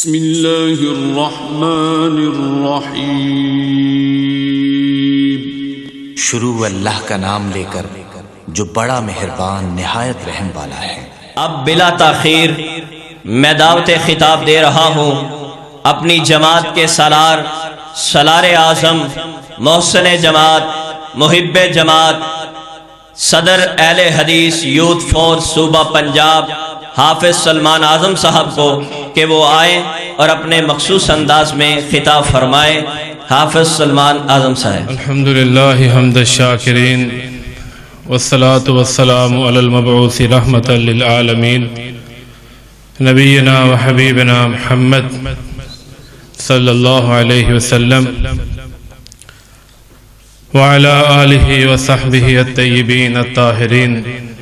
बिस्मिल्लाहिर्रहमानिर्रहीम। शुरू अल्लाह का नाम लेकर जो बड़ा मेहरबान निहायत रहम वाला है। अब बिला ताखीर मैं दावत खिताब दे रहा हूँ अपनी जमात के सलार आज़म मोहसिन जमात मुहिब्ब जमात सदर अहले हदीस यूथ फोर्स सूबा पंजाब हाफिज सलमान आज़म साहब को कि वो आए और अपने मखसूस अंदाज में खिताब फरमाए। हाफिज सलमान आज़म साहब। अल्हम्दुलिल्लाहि हम्द शाकिरीन वस्सलातु वस्सलामु अलल मबऊसी रहमतल लिल आलमीन नबीना व हबीबना मुहम्मद सल्लल्लाहु अलैहि वसल्लम व अला आलिहि व सहबिहि अत्तय्यिबीन अत्ताहिरीन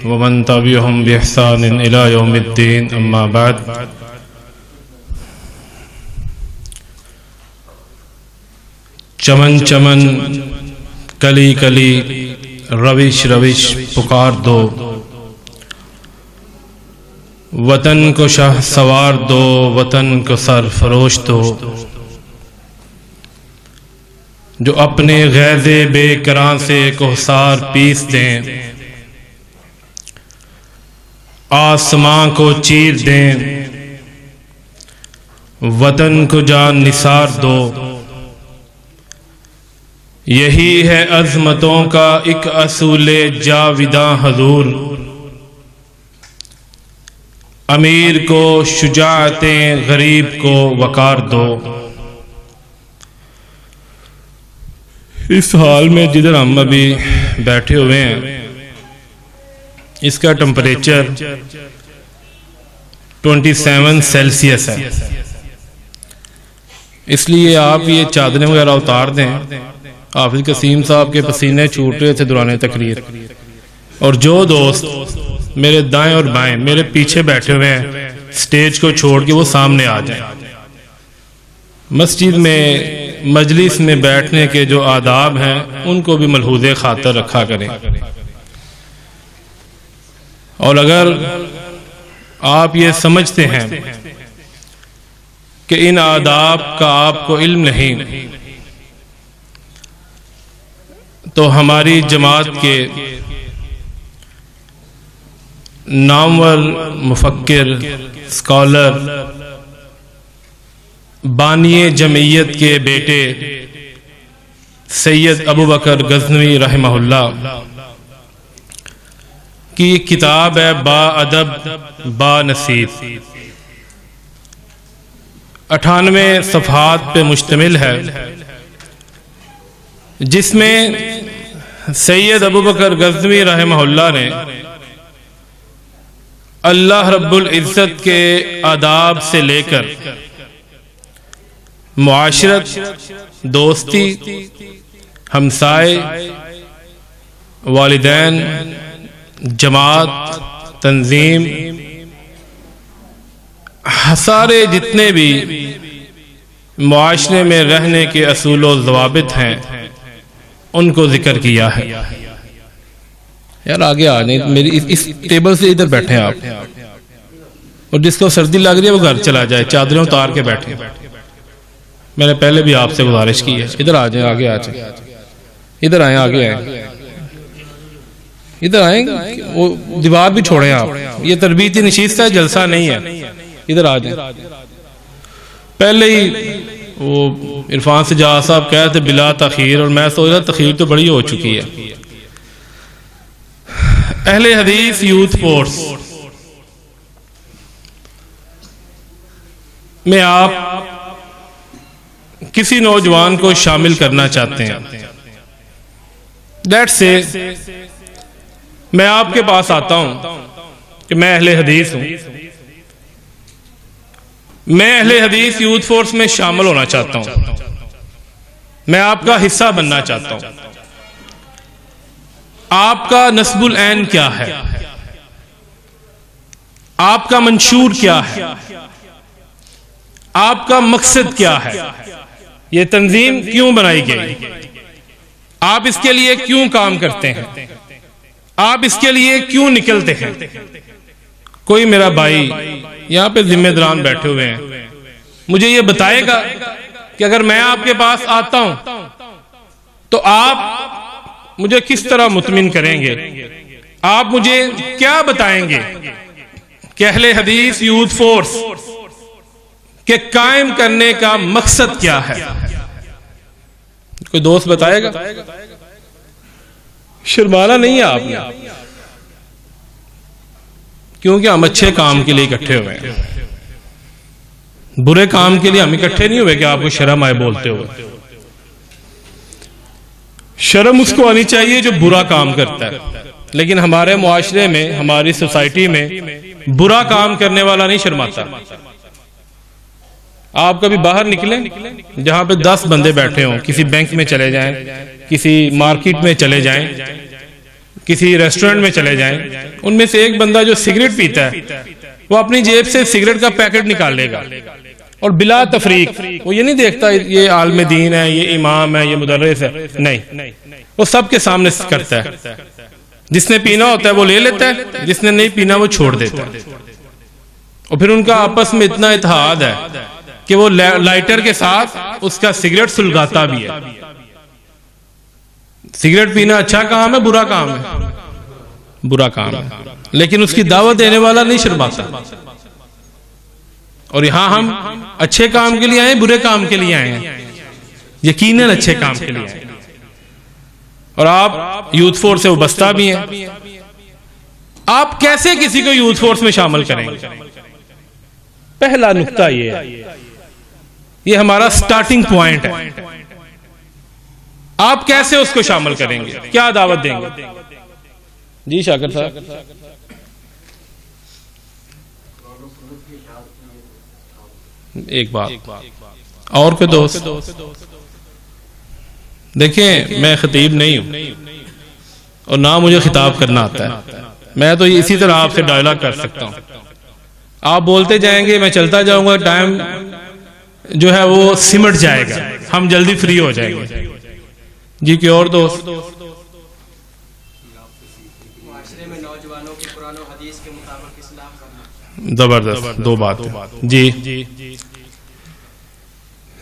व मन तबिअहुम बिइहसान इला यौमिद्दीन अम्मा बाद। चमन चमन कली कली रविश रविश पुकार दो, वतन को शाह सवार दो, वतन को सरफरोश दो। जो अपने गैज़े बेकरां से कोहसार पीस दें, आसमां को चीर दें, वतन को जान निसार दो। यही है अज़मतों का एक असूले जाविदा हजूर। अमीर को शुजाअतें, गरीब को वकार दो। इस हाल में जिधर हम अभी बैठे हुए हैं इसका टेम्परेचर 27 सेल्सियस है, इसलिए आप ये चादरें वगैरह उतार दें। हाफिज कसीम साहब के पसीने छूट रहे थे दौरान तकरीर, और जो दोस्त मेरे दाएं और बाएं मेरे पीछे बैठे हुए हैं स्टेज को छोड़ के वो सामने आ जाएं। मस्जिद में मजलिस में बैठने के जो आदाब हैं उनको भी मलहूज़े खातर रखा करें। और अगर आप ये समझते हैं कि इन आदाब का आपको इल्म नहीं, तो हमारी जमात के नामवर मुफक्किर स्कॉलर बानिए जमीयत के बेटे सैयद अबू बकर गज़नवी रहमहुल्लाह की किताब है बा अदब बा नसीब। 98 सफ़हात पे मुश्तमिल है, जिसमें सैयद अबू बकर गज़नवी रहमहुल्लाह ने अल्लाह रब्बुल इज़्ज़त के आदाब से लेकर मुआशरत, दोस्ती, हमसाए, वालिदैन, जमात, तंजीम, सारे जितने भी मुआशरे में रहने के असूल व ज़वाबित हैं उनको जिक्र किया है। यार आगे आ नहीं, मेरी इस टेबल से इधर बैठे आप, और जिसको सर्दी लग रही है वो घर चला जाए, चादरें उतार के बैठे। मैंने पहले भी आपसे गुजारिश की है, इधर आ जाए, आगे आ जाए, इधर आए, आगे आए, इधर आए, वो दीवार भी छोड़े आप। ये तरबीती नशीस्त है, जलसा नहीं है, इधर आ जाए। पहले ही वो इरफान सजा साहब कह रहे थे बिला तखीर, और मैं सोच रहा तखीर तो बड़ी हो चुकी है। अहले हदीस यूथ फोर्स में आप किसी नौजवान को शामिल करना चाहते हैं, दैट्स से मैं आपके पास आता हूं कि मैं अहले हदीस हूं, मैं अहले हदीस यूथ फोर्स में शामिल होना चाहता हूं, मैं आपका हिस्सा बनना चाहता हूं। आपका नस्बुल ऐन क्या है, आपका मंशूर क्या है, आपका मकसद क्या है, ये तंजीम क्यों बनाई गई, आप इसके लिए क्यों काम करते हैं, आप इसके लिए क्यों निकलते हैं। कोई मेरा भाई यहाँ पे जिम्मेदारान बैठे हुए हैं, मुझे ये बताएगा कि अगर मैं आपके पास आता हूं तो आप मुझे किस तरह मुतमिन करेंगे, आप मुझे क्या बताएंगे कि अहले हदीस यूथ फोर्स के कायम करने का मकसद क्या है? कोई दोस्त बताएगा? शर्माना नहीं है आपने, क्योंकि हम अच्छे काम के लिए इकट्ठे हुए हैं, बुरे काम के लिए हम इकट्ठे नहीं हुए कि आपको शर्म आए बोलते हुए। शर्म उसको आनी चाहिए जो बुरा काम करता है, लेकिन हमारे मुआशरे में, हमारी सोसाइटी में बुरा काम करने वाला नहीं शर्माता। आप कभी बाहर निकले जहां पे 10 बंदे बैठे हों, किसी बैंक में चले जाएं, किसी मार्केट में चले जाएं, किसी रेस्टोरेंट में चले जाएं, उनमें से एक बंदा जो सिगरेट पीता है वो अपनी जेब से सिगरेट का पैकेट निकाल लेगा और बिला तफरीक, वो ये नहीं देखता ये आलिम दीन है, ये इमाम है, ये मुदर्रिस है, नहीं, वो सबके सामने करता है। जिसने पीना होता है वो ले लेता है, जिसने नहीं पीना वो छोड़ देता है। और फिर उनका आपस में इतना इत्तेहाद है कि वो लाइटर के साथ उसका सिगरेट सुलगाता भी है। सिगरेट पीना अच्छा काम है, बुरा काम है? बुरा काम है, लेकिन उसकी दावत देने वाला नहीं शर्माता। और यहां हम अच्छे काम के लिए आए, बुरे काम के लिए आए हैं, यकीनन अच्छे काम के लिए आए। और आप यूथ फोर्स से वाबस्ता भी हैं, आप कैसे किसी को यूथ फोर्स में शामिल करेंगे? पहला नुक्ता ये हमारा स्टार्टिंग पॉइंट है। आप कैसे उसको शामिल करेंगे, क्या दावत देंगे? जी शाकिर साहब। एक बात और कोई दोस्त? देखिए, मैं खतीब नहीं हूं और ना मुझे खिताब करना आता है। मैं तो इसी तरह आपसे डायलॉग कर सकता हूं, आप बोलते जाएंगे, मैं चलता जाऊंगा, टाइम जो है वो सिमट जाएगा, हम जल्दी फ्री हो जाएंगे। जी कोई और दोस्त? जबरदस्त, दो बात। जी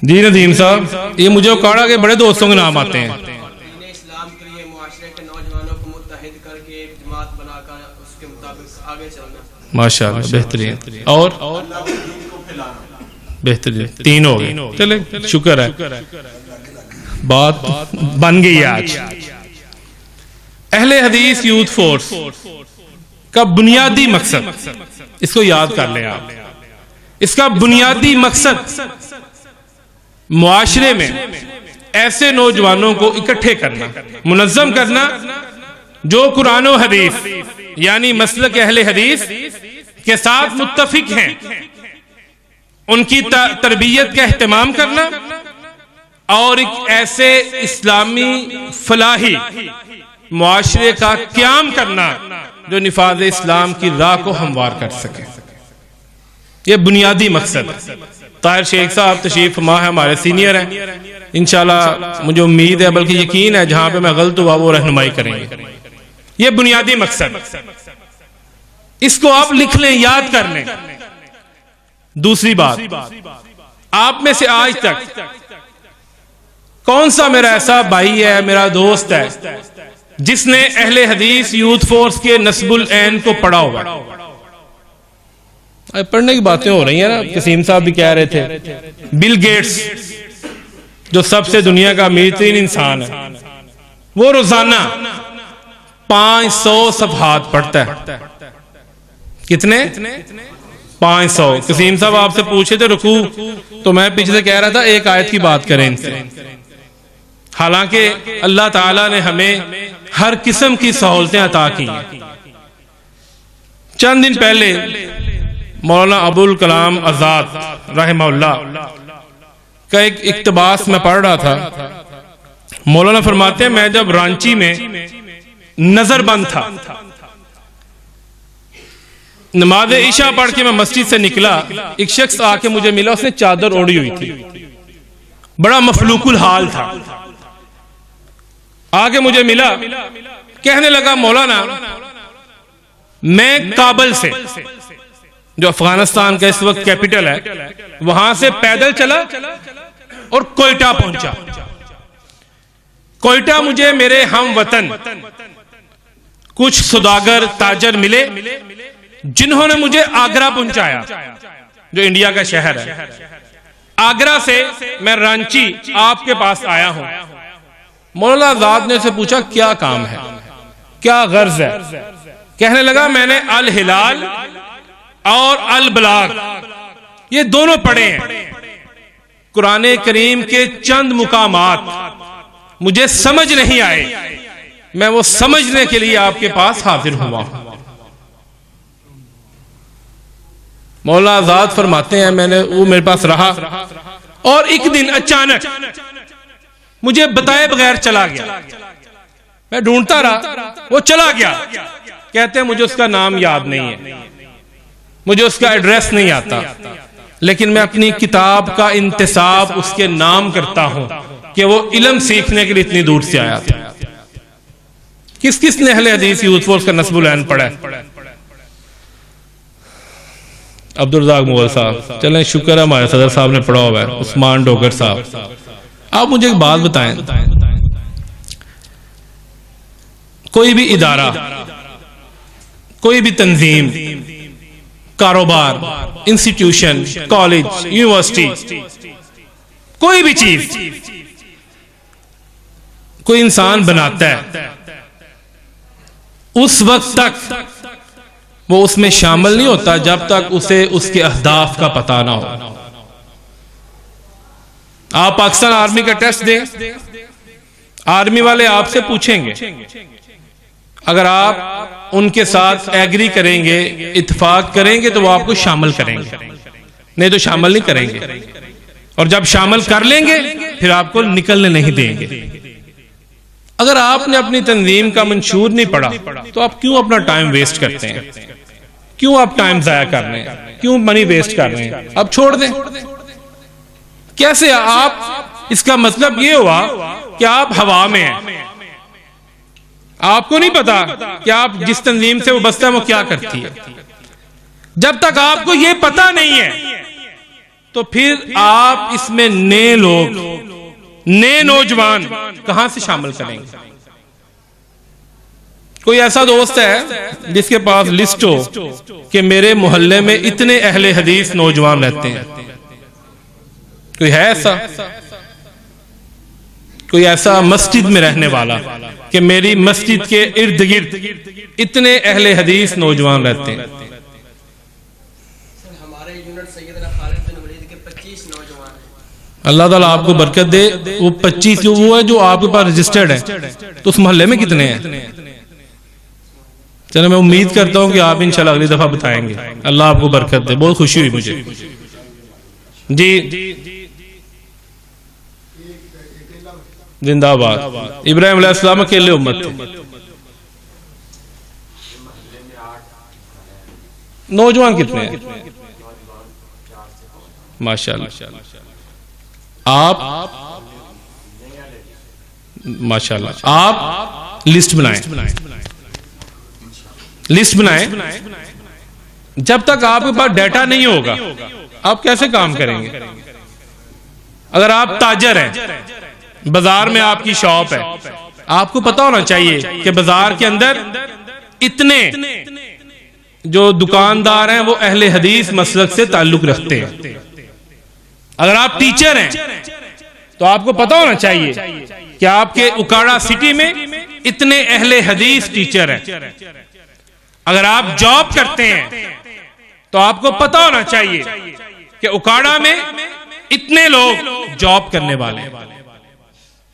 जी नदीम साहब, ये मुझे उकाड़ा के बड़े दोस्तों के नाम आते हैं। माशाअल्लाह, बेहतरीन। और बेहतरीन, 3 हो गए। चले, शुक्र है, बात बन गई आज। अहले हदीस यूथ फोर्स का बुनियादी मकसद, इसको याद कर लें आप, इसका बुनियादी मकसद मुआशरे में ऐसे नौजवानों को इकट्ठे करना, मुनज़्ज़म करना जो कुरान और हदीस यानी मसलक अहले हदीस के साथ मुत्तफिक हैं, उनकी तरबियत का एहतमाम करना और एक ऐसे इस्लामी फलाही मुआशरे का क़याम करना जो निफाज़ इस्लाम की राह को हमवार कर सके। ये बुनियादी मकसद। ताहिर शेख साहब तशरीफ फरमा है, हमारे सीनियर हैं, इंशाल्लाह मुझे उम्मीद है, बल्कि यकीन है, जहां पे मैं गलत हुआ वो रहनुमाई करेंगे। ये बुनियादी मकसद, इसको आप लिख लें, याद कर लें। दूसरी बात, आप में से आज तक कौन सा मेरा ऐसा भाई है, मेरा दोस्त है, जिसने अहले हदीस यूथ फोर्स के नस्बुल ऐन को पढ़ा होगा? पढ़ने की बातें हो रही हैं ना, कसीम साहब भी कह रहे थे। बिल गेट्स जो सबसे दुनिया का अमीर तरीन इंसान है, वो रोजाना 500 सफ़हात पढ़ता है। कितने? 500। कसीम साहब आपसे पूछे थे रुकू, तो मैं पिछले कह रहा था एक आयत की बात करें इनसे। हालांकि अल्लाह ताला ने हमें हर किस्म की सहूलतें अता की हैं। चंद दिन पहले मौलाना अबुल कलाम आजाद रहमहुल्लाह का एक इक्तबास में पढ़ रहा था। मौलाना फरमाते हैं, मैं जब रांची में नजरबंद था, नमाज ईशा पढ़ के मैं मस्जिद से निकला, एक शख्स आके मुझे मिला, उसने चादर ओढ़ी हुई थी, बड़ा मफलूकुल हाल था। आगे मुझे मिला, कहने लगा, मौलाना मैं काबल से जो अफगानिस्तान का इस वक्त कैपिटल है, वहां से पैदल चला और कोयटा पहुंचा। कोयटा मुझे मेरे हम वतन कुछ सौदागर ताजर मिले जिन्होंने मुझे आगरा पहुंचाया, जो इंडिया का शहर है। आगरा से मैं रांची आपके पास आया हूं। मौलाना आजाद ने से पूछा क्या काम है, क्या गर्ज है। कहने लगा मैंने अल हिलाल और अल बलाग ये दोनों पढ़े हैं। कुरान करीम के चंद मुकामात मुझे समझ नहीं आए, मैं वो समझने के लिए आपके पास हाजिर हुआ। मौलाना आजाद फरमाते हैं मैंने वो मेरे पास रहा और एक दिन अचानक मुझे बताए बगैर चला गया। मैं ढूंढता रहा, वो चला गया। कहते हैं मुझे उसका नाम याद नहीं है, मुझे उसका एड्रेस नहीं आता, लेकिन मैं अपनी किताब का इंतसाब उसके नाम करता हूं कि वो इल्म सीखने के लिए इतनी दूर से आया था। किस किस ने अहले हदीस यूथ फोर्स का नस्बुल ऐन पढ़ा है? अब्दुल रज़ाक मुगल साहब, चलें शुक्र है हमारे सदर साहब ने पढ़ा हुआ है। उस्मान डोगर साहब, आप मुझे एक बात बताएं, कोई भी इदारा, कोई भी तंजीम, कारोबार, इंस्टीट्यूशन, कॉलेज, यूनिवर्सिटी, कोई भी चीज कोई इंसान बनाता है, उस वक्त तक वो उसमें शामिल नहीं होता जब तक उसे उसके अहदाफ का पता ना हो। आप पाकिस्तान आर्मी का टेस्ट दें, आर्मी वाले आपसे पूछेंगे, अगर आप उनके साथ एग्री करेंगे, इत्तेफाक करेंगे तो वो आपको शामिल करेंगे, नहीं तो शामिल नहीं करेंगे। और जब शामिल कर लेंगे फिर आपको निकलने नहीं देंगे। अगर आपने अपनी तंजीम का मंशूर नहीं पढ़ा तो आप क्यों अपना टाइम वेस्ट करते हैं? क्यों आप टाइम जाया कर रहे हैं? क्यों मनी वेस्ट कर रहे हैं? अब छोड़ दें। कैसे आप, इसका मतलब ये हुआ कि आप हवा में हैं, आपको नहीं पता कि आप जिस तंजीम से वो बसता है वो क्या करती है। जब तक आपको ये पता नहीं है तो फिर आप इसमें नए लोग, नए नौजवान कहां से शामिल करेंगे? कोई ऐसा दोस्त है जिसके पास लिस्ट हो कि मेरे मोहल्ले में इतने अहले हदीस नौजवान रहते हैं? कोई है ऐसा? कोई ऐसा मस्जिद में रहने वाला कि मेरी मस्जिद के इर्द गिर्द इतने अहले हदीस नौजवान रहते हैं? हमारे यूनिट सैयदना खालिद बिन वलीद के 25 नौजवान हैं। अल्लाह ताला आपको बरकत दे। वो 25 जो वो है जो आपके पास रजिस्टर्ड है, तो उस मोहल्ले में कितने हैं? चलो मैं उम्मीद करता हूं कि आप इंशाल्लाह अगली दफा बताएंगे। अल्लाह आपको बरकत दे। बहुत खुशी हुई मुझे जी। जिंदाबाद। इब्राहिम अलैहिस्सलाम अकेले उम्मत थे। नौजवान कितने हैं? माशाल्लाह। आप माशाल्लाह आप लिस्ट बनाएं, लिस्ट बनाएं। जब तक आपके पास डाटा नहीं होगा आप कैसे काम करेंगे? अगर आप ताजर हैं, बाजार में आपकी शॉप है, आपको पता होना चाहिए कि बाजार के अंदर इतने जो दुकानदार हैं वो अहले हदीस मसलक से ताल्लुक रखते हैं। अगर आप टीचर हैं तो आपको पता होना चाहिए कि आपके उकाड़ा सिटी में इतने अहले हदीस टीचर हैं। अगर आप जॉब करते हैं तो आपको पता होना चाहिए कि उकाड़ा में इतने लोग जॉब करने वाले हैं।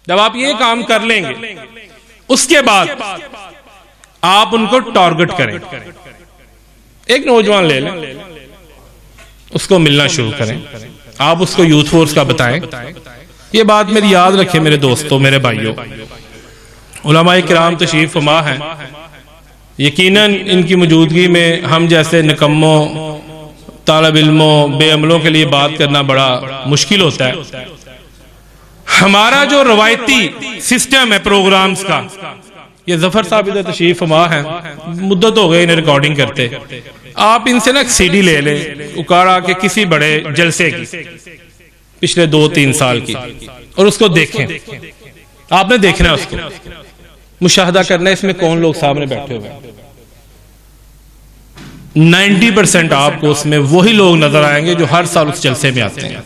जब आप ये काम कर लेंगे उसके बाद आप उनको टारगेट करें। एक नौजवान ले लें, उसको मिलना शुरू करें, आप उसको यूथ फोर्स का बताएं। ये बात मेरी याद रखें मेरे दोस्तों, मेरे भाइयों। उलमाए किराम तशरीफ फरमा हैं, यकीनन इनकी मौजूदगी में हम जैसे निकम्मों, तालिब इल्मों, बेअमलों के लिए बात करना बड़ा मुश्किल होता है। हमारा जो रवायती सिस्टम है प्रोग्राम्स का, ये जफर साहब इधर तशरीफ फरमा है, मुद्दत हो गई इन्हें रिकॉर्डिंग करते। आप इनसे ना एक सीडी ले लें उकाड़ा के किसी बड़े जलसे की पिछले 2-3 साल की, और उसको देखें। आपने देखना है उसको, मुशाहदा करना है इसमें कौन लोग सामने बैठे हुए हैं। 90% आपको उसमें वही लोग नजर आएंगे जो हर साल उस जलसे में आते हैं।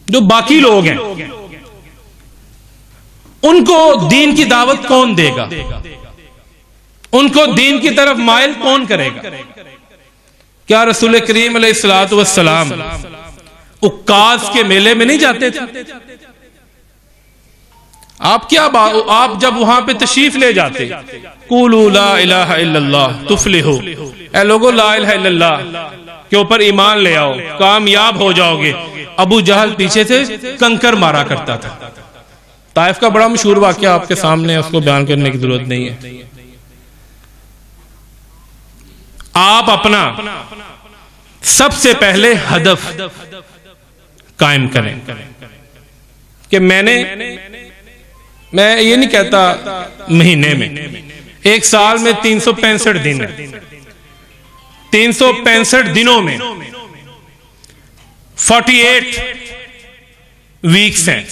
जो बाकी लोग हैं उनको दीन की दावत कौन देगा, उनको दीन की तरफ माइल कौन करेगा? क्या रसूल करीम अलैहिस्सलातु वस्सलाम उक्कास के मेले में नहीं जाते थे? आप क्या आप जब वहां पे तशरीफ ले जाते, कुलू ला इलाहा इल्लल्लाह तुफलिहू, ऐ लोगों ला इलाहा इल्लल्लाह के ऊपर ईमान ले आओ, कामयाब हो जाओगे। अबू जहल पीछे से कंकर मारा करता था। ताइफ का बड़ा मशहूर वाकया आपके सामने है, उसको बयान करने की जरूरत नहीं है। आप अपना सबसे पहले हदफ कायम करें कि मैं ये नहीं कहता महीने में, एक साल में 365 दिन है, 365 दिनों में 48 वीक्स हैं।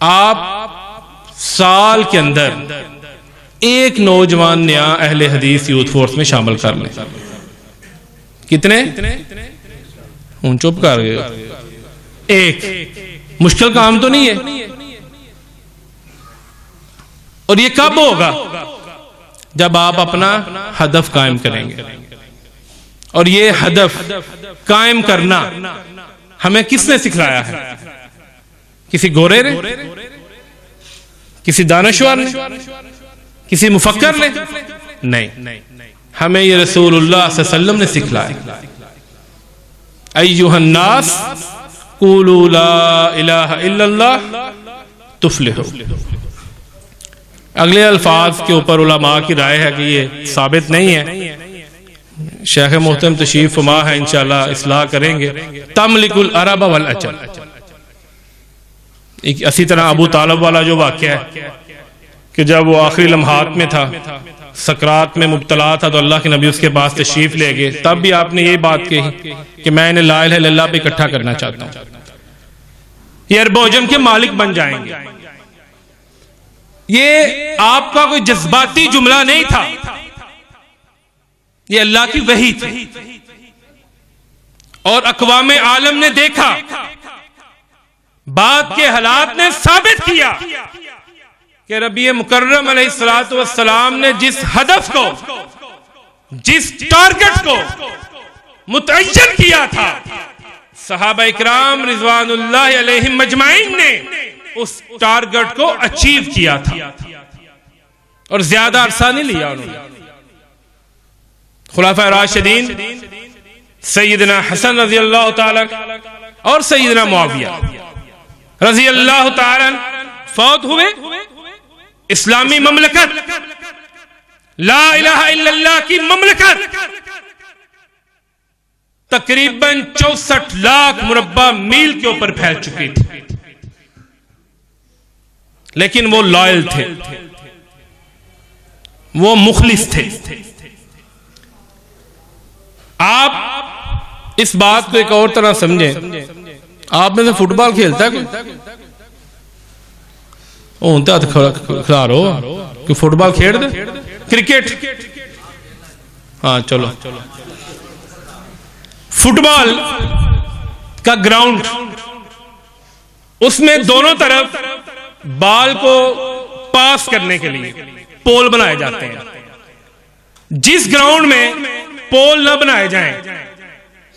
आप साल के अंदर एक नौजवान नया अहले हदीस यूथ फोर्स में शामिल कर लें। कितने? चुप कर गए। एक मुश्किल काम तो नहीं है। और ये कब होगा? जब आप अपना हदफ कायम करेंगे। और ये हदफ कायम करना हमें किसने सिखलाया है? किसी गोरे ने? किसी दानश्वर ने? किसी मुफक्कर ने? नहीं, हमें ये रसूलुल्लाह सल्लल्लाहु अलैहि वसल्लम ने सिखलाया। अय्युहन नास कुलू ला इलाहा इल्लल्लाह तुफलिहू। अगले अल्फाज के ऊपर उलमा की राय है कि ये साबित नहीं है। शेख मोहतरम तशरीफ फरमा है, इंशाअल्लाह इस्लाह करेंगे। तमलिकुल अरब वल अजम, इसी तरह अबू तालिब वाला जो वाकया है कि जब वो आखिरी लम्हात में था, सकरात में मुब्तला था, तो अल्लाह के नबी उसके पास तशरीफ ले गए। तब भी आपने ये बात कही कि मैं इन्हें ला इलाहा इल्लल्लाह पे इकट्ठा करना चाहता हूं, ये अरब-ओ-अजम के मालिक बन जाएंगे। ये आपका कोई जज्बाती जुमला नहीं था, ये अल्लाह की वही थी। और अक़वाम आलम ने देखा, बाद के हालात ने साबित किया कि रबी मुकर्रम अलैहिस्सलातु वस्सलाम ने जिस हदफ को, जिस टारगेट को मुतअय्यन किया था, सहाबा इकराम रिज़वानुल्लाहि अलैहिम मजमाइन ने उस टारगेट को अचीव किया था। और ज्यादा अरसा नहीं लिया उन्होंने। खुलाफा राशिदीन सैयदना हसन रज़ी अल्लाह ताला और सैयदना मुआविया रज़ी अल्लाह ताला फौत हुए। इस्लामी ममलकत, ला इलाहा इल्लल्लाह की ममलकत तकरीबन 64 लाख मुरब्बा मील के ऊपर फैल चुकी थी। लेकिन वो लॉयल थे, वो मुखलिस थे। आप इस बात को एक और तरह समझें। आप में से फुटबॉल खेलता है कोई? खिला रो कि फुटबॉल खेल दे, क्रिकेट, हाँ चलो। फुटबॉल का ग्राउंड, उसमें दोनों तरफ बॉल को पास करने के लिए पोल बनाए जाते हैं। जिस ग्राउंड में पोल न बनाए जाएं,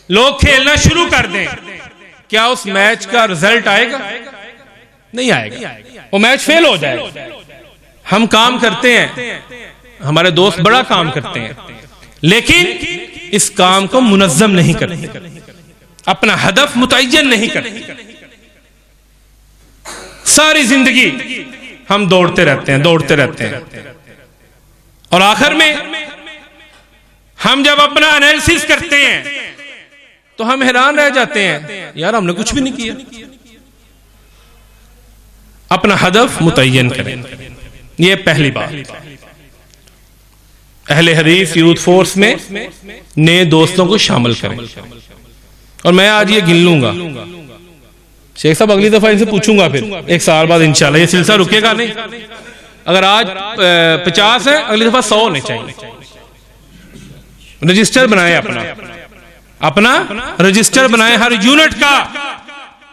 लोग खेलना शुरू कर दें, क्या उस मैच का रिजल्ट आएगा? नहीं आएगा, वो मैच फेल हो जाएगा। हम काम करते हैं, हमारे दोस्त बड़ा काम करते हैं, लेकिन इस काम को मुनज़्ज़म नहीं करते, अपना हदफ मुतय्यन नहीं करते। सारी जिंदगी हम दौड़ते रहते हैं और आखिर में हम जब अपना एनालिसिस करते हैं तो हम हैरान रह जाते हैं, यार हमने कुछ भी नहीं किया। अपना हदफ मुतय्यन करें। ये पहली बात। अहले हदीस यूथ फोर्स में नए दोस्तों को शामिल करें। और मैं आज ये गिन लूंगा, शेख साहब अगली दफा इनसे पूछूंगा फिर 1 साल बाद इंशाल्लाह। ये सिलसिला रुकेगा नहीं। अगर आज 50 है, अगली दफा 100 होने चाहिए। रजिस्टर बनाए, अपना रजिस्टर बनाए हर यूनिट का,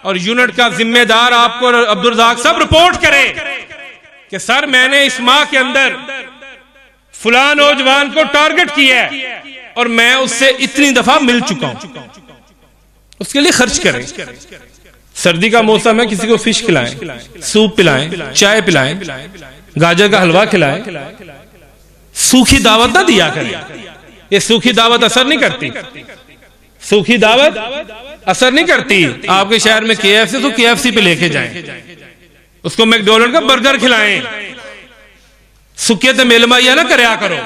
और यूनिट का जिम्मेदार आपको अब्दुल रज़ाक साहब रिपोर्ट करे कि सर मैंने इस माह के अंदर फलां नौजवान को टारगेट किया है और मैं उससे इतनी दफा मिल चुका हूं। उसके लिए खर्च करें। सर्दी का मौसम है, किसी को फिश खिलाएं, सूप पिलाएं, चाय पिलाएं, गाजर का हलवा खिलाएं। सूखी दावत ना दिया करें। ये सूखी दावत असर नहीं करती। सूखी दावत असर नहीं करती। आपके शहर में KFC, तो KFC पे लेके जाएं, उसको मैकडोनल्ड का बर्गर खिलाएं। सुखे तो मेलमाइया ना करया करो।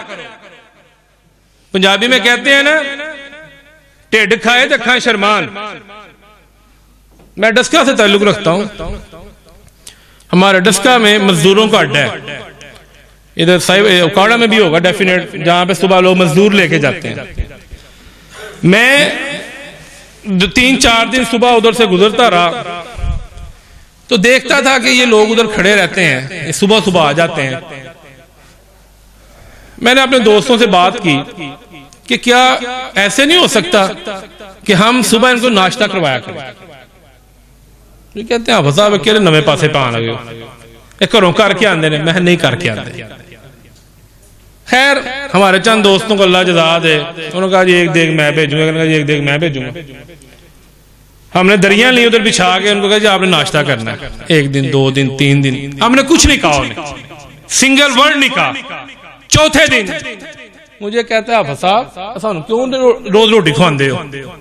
पंजाबी में कहते हैं ना, ढिड खाए तो अखां शर्मान। मैं डस्का से ताल्लुक रखता हूं। हमारे डस्का में मजदूरों का अड्डा है। इधर उकाड़ा में भी होगा डेफिनेट, जहां पे सुबह लोग मजदूर लेके जाते हैं। मैं 3-4 दिन सुबह उधर से गुजरता रहा तो देखता था कि ये लोग उधर खड़े रहते हैं, सुबह सुबह आ जाते हैं। मैंने अपने दोस्तों से बात की कि क्या ऐसे नहीं हो सकता कि हम सुबह इनको नाश्ता करवाया करें। ये कहते हैं साहब कि नवे पासे पा लगे, घरों करके आते हैं। मैं नहीं करके आते। खैर हमारे चंद दोस्तों को अल्लाह जज़ा दे, उन्होंने कहा जी एक देख मैं भेजूंगा, एक देख मैं भेजूंगा। हमने दरिया ली उधर बिछा के, उनको कहा जी आपने नाश्ता करना है। 1 दिन 2 दिन 3 दिन हमने कुछ नहीं कहा, उन्हें सिंगल वर्ड नहीं कहा। चौथे दिन मुझे कहता है आप साहब सानू क्यों रोज रोटी खवांदे हो,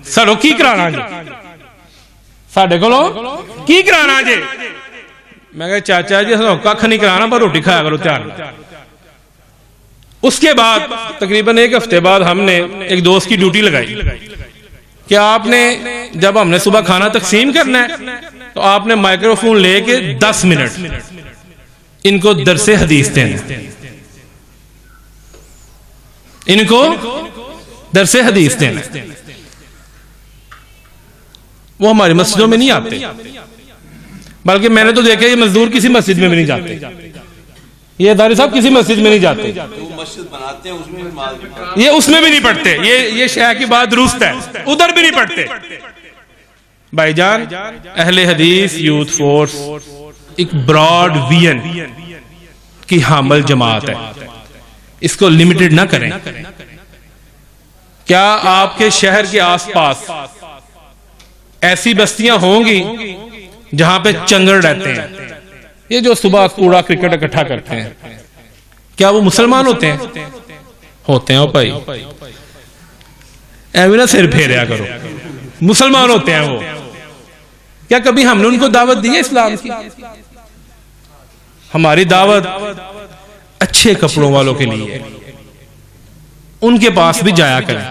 साडो की कराना जी, साडे कोलों की कराना जी। मैं कहा चाचा जी सानू कख नहीं कराना, पर रोटी खाया करो ध्यान। उसके बाद तकरीबन 1 हफ्ते बाद हमने एक दोस्त की ड्यूटी लगाई कि आपने जब हमने सुबह खाना तकसीम करना है तो आपने माइक्रोफोन लेके 10 मिनट इनको दरसे हदीस देना। इनको दरसे हदीस देना। वो हमारी मस्जिदों में नहीं आते, बल्कि मैंने तो देखा ये मजदूर किसी मस्जिद में भी नहीं जाते। ये दारी साहब किसी मस्जिद में नहीं जाते। मस्जिद बनाते हैं उसमें ये उसमें भी नहीं पढ़ते। ये शह की बात दुरुस्त है, उधर भी नहीं पढ़ते। भाईजान अहले हदीस यूथ फोर्स एक ब्रॉड विजन की हामिल जमात है, इसको लिमिटेड ना करें। क्या आपके शहर के आसपास ऐसी बस्तियां होंगी जहां पे चंगड़ रहते हैं? ये जो सुबह कूड़ा क्रिकेट इकट्ठा करते हैं, क्या वो मुसलमान होते हैं? होते हैं भाई, ऐਵੇਂ ना सिर फेरिया करो। मुसलमान होते हैं वो। क्या कभी हमने उनको दावत दी है इस्लाम की? हमारी दावत अच्छे कपड़ों वालों के लिए, उनके पास भी जाया करें।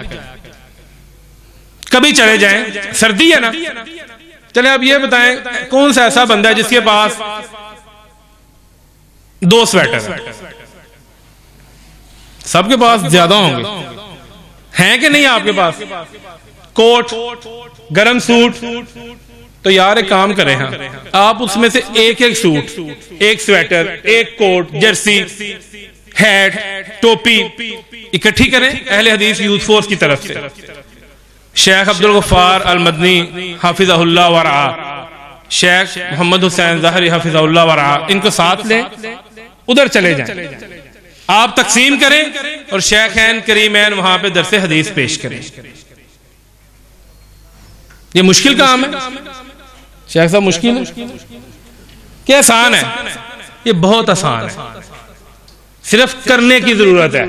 कभी चले जाएं, सर्दी है ना, चले अब ये बताएं कौन सा ऐसा बंदा है जिसके पास 2 स्वेटर? सबके पास ज्यादा होंगे, हैं कि नहीं आपके पास? कोट, गरम सूट, तो यार एक काम करें, हाँ आप उसमें से एक सूट, एक स्वेटर, एक कोट, जर्सी, हैट, टोपी इकट्ठी करें अहले हदीस यूथ फोर्स की तरफ से। शेख अब्दुल गफ्फार अल मदनी हाफिज़हुल्लाह वरा, शेख मोहम्मद हुसैन ज़हरी हाफिज़हुल्लाह वरा, इनको साथ लें, उधर चले जाएं, आप तकसीम करें और शेखैन करीमैन वहां पे दरसे हदीस पेश करें। ये मुश्किल काम है शेख साहब? मुश्किल है क्या आसान है? ये बहुत आसान है, सिर्फ करने की जरूरत है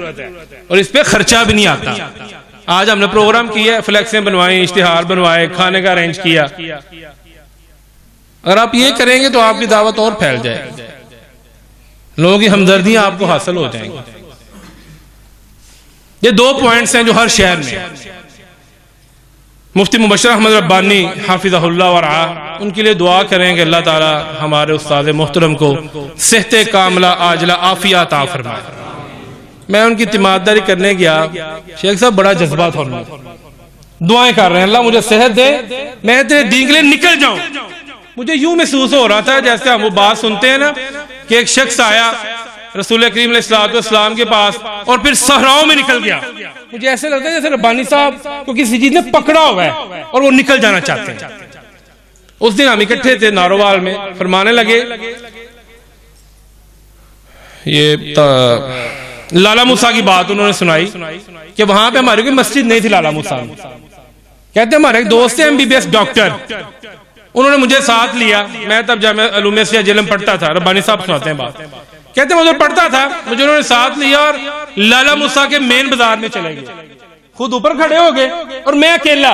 और इस पे खर्चा भी नहीं आता। आज हमने प्रोग्राम किया, फ्लैक्सें बनवाई, इश्तिहार बनवाए, खाने का अरेंज किया। अगर आप ये करेंगे तो आपकी दावत और फैल जाएगी, लोगों की हमदर्दियां आपको हासिल हो जाएंगी। ये 2 पॉइंट्स हैं जो हर शहर में, मुफ्ती मुबश्शिर अहमद रब्बानी हाफिज़हुल्लाह व रआ, उनके लिए दुआ करें कि अल्लाह ताला हमारे उस्ताद मोहतरम को सेहते कामला आजला आफिया अता फरमाए। मैं उनकी तिमारदारी करने गया, शेख साहब बड़ा जज्बा था, दुआएं कर रहे हैं अल्लाह मुझे सेहत दे, मैं तेरे दीन के लिए निकल जाऊं। मुझे यूं महसूस हो रहा था जैसे हम वो बात सुनते हैं ना कि एक शख्स आया रसूल करीम अलैहिस्सलाम के पास और फिर सहराओं में निकल गया। मुझे ऐसे लगता है जैसे रब्बानी साहब को किसी चीज ने पकड़ा हुआ है और वो निकल जाना चाहते हैं। उस दिन हम इकट्ठे थे नारोवाल में, फरमाने लगे, ये लाला मूसा की बात उन्होंने सुनाई कि वहां पे हमारी कोई मस्जिद नहीं थी लाला मूसा में। कहते हमारे एक दोस्त है MBBS डॉक्टर, उन्होंने मुझे साथ लिया, मैं तब जामिया उलूम सिया जिलम पढ़ता था, रब्बानी साहब सुनाते हैं बात, कहते मैं उधर पढ़ता था, मुझे उन्होंने साथ लिया और लाला मूसा के मेन बाजार में चले गए, खुद ऊपर खड़े हो गए और मैं अकेला,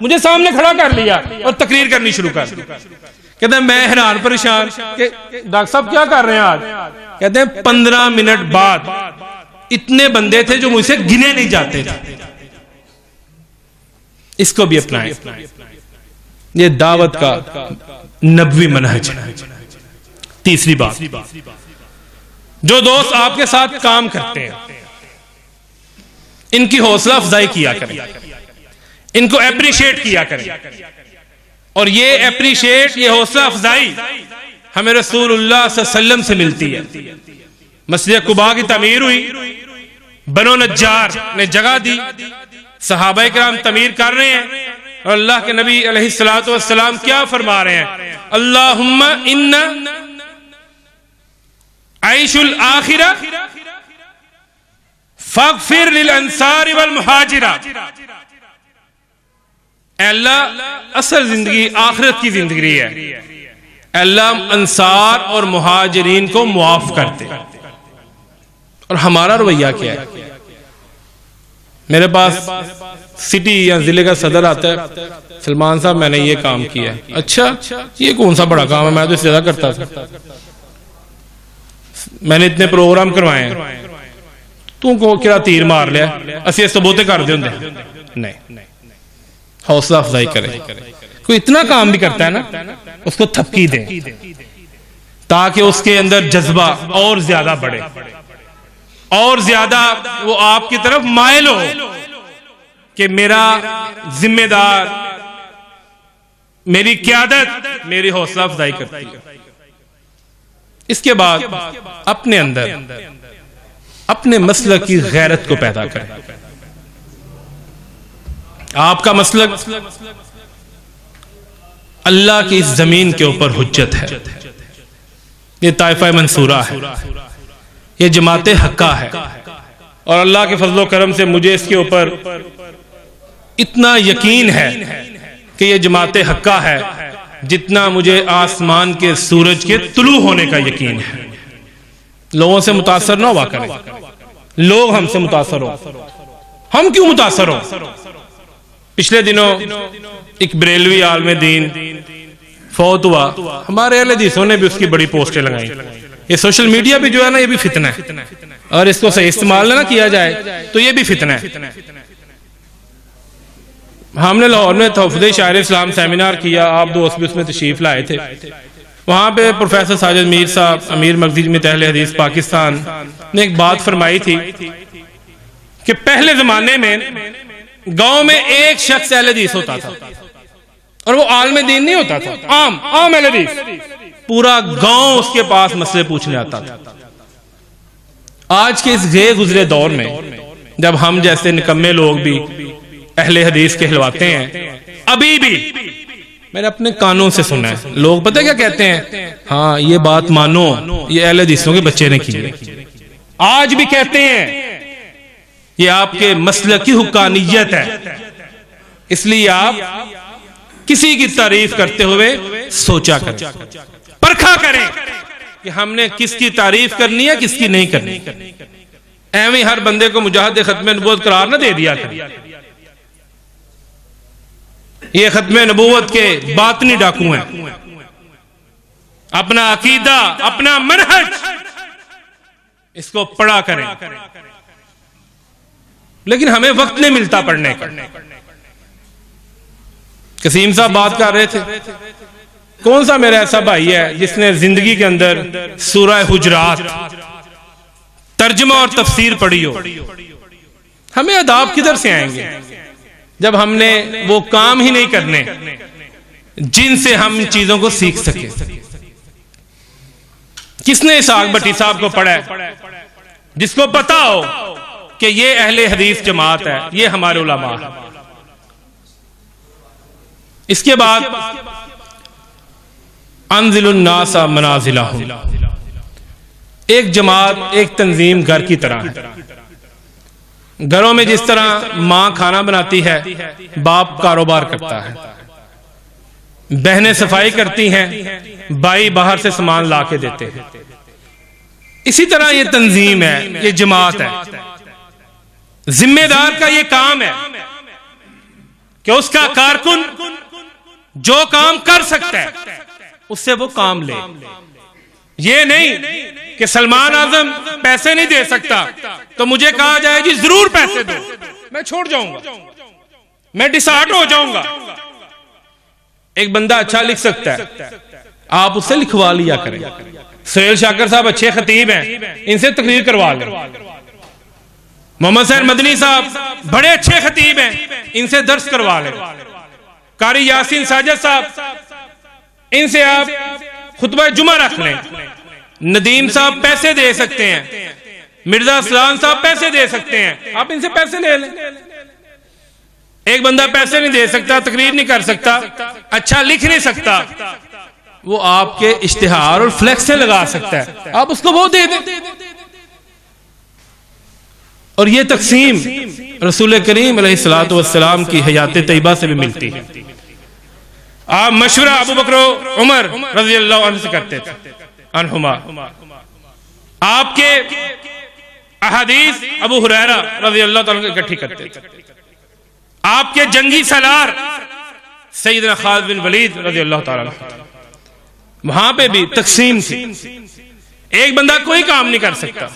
मुझे सामने खड़ा कर लिया और तकरीर करनी शुरू कर दी। कहते हैं मैं हैरान परेशान कि डॉक्टर साहब क्या कर रहे हैं आज। कहते हैं 15 मिनट बाद इतने बंदे थे जो मुझसे गिने नहीं जाते थे। इसको भी अपनाएं, ये दावत का नबवी मनहज है। तीसरी बात, जो दोस्त आपके साथ काम करते हैं इनकी हौसला अफजाई किया करें, इनको एप्रिशिएट किया करें, और ये एप्रिशिएट, ये हौसला अफजाई हमें रसूलुल्लाह सल्लल्लाहु अलैहि वसल्लम से मिलती है। मस्जिद कुबा की तमीर हुई, बनो नज्जार ने जगह दी, सहाबा किराम तमीर कर रहे हैं और अल्लाह के नबी अलैहिस्सलातु वस्सलाम क्या फरमा रहे हैं, अल्लाहुम्मा इन्ना आइशुल आखिरा फगफिर लिल अंसारी वल मुहाजिरा। अल्लाह असल जिंदगी आखिरत की जिंदगी है, अल्लाह अंसार और मुहाजिरीन को मुआफ करते। और हमारा रवैया क्या है? मेरे पास सिटी या जिले का सदर आता है, सलमान साहब मैंने ये काम किया है। अच्छा, ये कौन सा बड़ा काम है, मैं तो इससे ज्यादा करता था, मैंने इतने प्रोग्राम करवाए हैं, तू को क्या तीर मार लिया, असि इस तो बहुते कर दे। नहीं, हौसला अफजाई करें। कोई इतना काम भी करता है ना, उसको थपकी दें ताकि उसके अंदर जज्बा और ज्यादा बढ़े और ज्यादा वो आपकी तरफ मायल हो कि मेरा जिम्मेदार, मेरी क़यादत मेरी हौसला अफजाई करती है। इसके बाद अपने अंदर अपने मसलक की गैरत को पैदा करें। आपका मसलक अल्लाह की इस जमीन के ऊपर हुज्जत है, ये ताइफा मंसूरा है, ये जमात हक्का है, और अल्लाह के फजलो करम से मुझे इसके ऊपर इतना यकीन है कि ये जमात हक्का है जितना मुझे आसमान के सूरज के तुलू होने का यकीन है। लोगों से मुतासर ना हुआ करें, लोग हमसे मुतासर हो। हम क्यों मुतासर हो? पिछले दिनों एक बरेलवी आलम दीन फौत हुआ, हमारे अहले हदीसों ने भी उसकी बड़ी पोस्टें लगाई। ये सोशल मीडिया भी जो है ना, ये भी फितना है, और इसको सही इस्तेमाल ना किया जाए तो ये भी फितना है। हमने लाहौर में तहफ़्फ़ुज़ शायर इस्लाम सेमिनार किया, आप दोस्त भी उसमें तशरीफ लाए थे। वहां पे प्रोफेसर साजिद मीर साहब, अमीर मस्जिद में अहले हदीस पाकिस्तान, ने एक बात फरमाई थी कि पहले जमाने में गांव में एक शख्स अहले हदीस होता था और वो आलम दीन नहीं होता था, आम अहले हदीस, पूरा गांव उसके पास मसले पूछने आता था। आज के इस गए गुजरे दौर में जब हम जैसे निकम्मे लोग भी अहले हदीस कहलवाते हैं, अभी भी मैंने अपने कानों से सुना है, लोग पता क्या कहते हैं, हाँ ये बात मानो, ये अहले हदीसों के बच्चे ने की है। आज भी कहते हैं ये आपके मसलक की हुक्कानियत है। इसलिए आप किसी की तारीफ करते हुए सोचा करें, परखा करें कि हमने किसकी तारीफ करनी है, किसकी नहीं करनी। ऐਵੇਂ हर बंदे को मुजाहिद खत्म नबूवत करार ना दे दिया करें। ये खत्म नबूवत के बातनी डाकू हैं। अपना अकीदा, अपना मनहज, इसको पढ़ा करें, लेकिन हमें वक्त नहीं मिलता पढ़ने का। कसीम साहब बात कर रहे थे, कौन सा मेरा ऐसा भाई है जिसने जिंदगी के अंदर सूरह हुजरात तर्जुमा और तफसीर पढ़ी हो? हमें अदाब किधर से आएंगे जब हमने वो काम ही नहीं करने जिनसे हम इन चीजों को सीख सके? किसने इसाक भट्टी साहब को पढ़ा है जिसको पता हो कि ये अहले हदीस जमात है, ये हमारे उलमा है? इसके बाद अनजिलुन्नासा मनाजिलहुम, एक जमात एक तंजीम घर की तरह है। घरों में जिस तरह मां खाना बनाती है, बाप कारोबार करता है, बहनें सफाई करती हैं, भाई बाहर से सामान ला के देते हैं, इसी तरह ये तंजीम है, ये जमात है। जिम्मेदार का ये काम है कि उसका कारकुन जो काम कर सकता है उससे वो काम ले। ये नहीं कि सलमान आजम पैसे नहीं दे सकता तो मुझे कहा जाए जी जरूर पैसे दो, मैं छोड़ जाऊंगा, मैं डिसहार्ट हो जाऊंगा। एक बंदा अच्छा लिख सकता है, आप उससे लिखवा लिया करें। सुहेल शाकर साहब अच्छे खतीब हैं, इनसे तकरीर करवा लें। मोहम्मद सैन मदनी साहब बड़े अच्छे खतीब हैं, इनसे दर्स करवा लें। कारी यासीन साजिद साहब, इनसे आप खुतबा जुमा रख लें। नदीम साहब पैसे दे सकते हैं, मिर्जा असलान साहब पैसे दे सकते हैं, आप इनसे पैसे ले लें। एक बंदा पैसे नहीं दे सकता, तकरीर नहीं कर सकता, अच्छा लिख नहीं सकता, वो आपके इश्तिहार और फ्लेक्स से लगा सकता है, आप उसको वो दे दें। और ये तकसीम रसूल करीम अलैहिस्सलातु वस्सलाम की हयात तैयबा से भी मिलती है। आप मशवरा अबू बकर उमर रज़ी अल्लाह अन्हु से करते थे, अनहुमा। आपके अहादीस अबू हुरैरा रज़ी अल्लाह तआला इकट्ठी करते थे। आपके जंगी सलार सैयदना खालिद बिन वलीद रज़ी अल्लाह तआला, वहां पे भी तकसीम थी। एक बंदा कोई काम नहीं कर सकता,